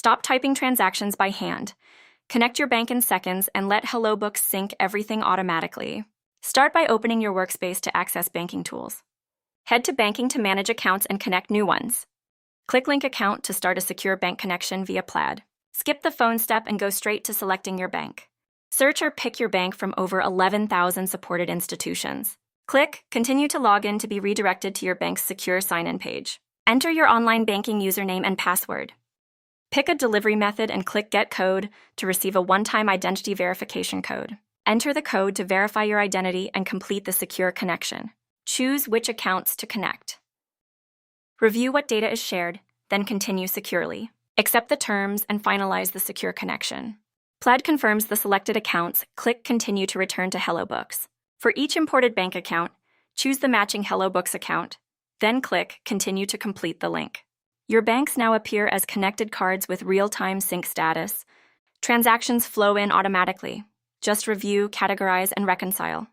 Stop typing transactions by hand. Connect your bank in seconds and let Hellobooks sync everything automatically. Start by opening your workspace to access banking tools. Head to Banking to manage accounts and connect new ones. Click Link Account to start a secure bank connection via Plaid. Skip the phone step and go straight to selecting your bank. Search or pick your bank from over 11,000 supported institutions. Click Continue to log in to be redirected to your bank's secure sign-in page. Enter your online banking username and password. Pick a delivery method and click Get Code to receive a one-time identity verification code. Enter the code to verify your identity and complete the secure connection. Choose which accounts to connect. Review what data is shared, then continue securely. Accept the terms and finalize the secure connection. Plaid confirms the selected accounts. Click Continue to return to Hellobooks. For each imported bank account, choose the matching Hellobooks account, then click Continue to complete the link. Your banks now appear as connected cards with real-time sync status. Transactions flow in automatically. Just review, categorize, and reconcile.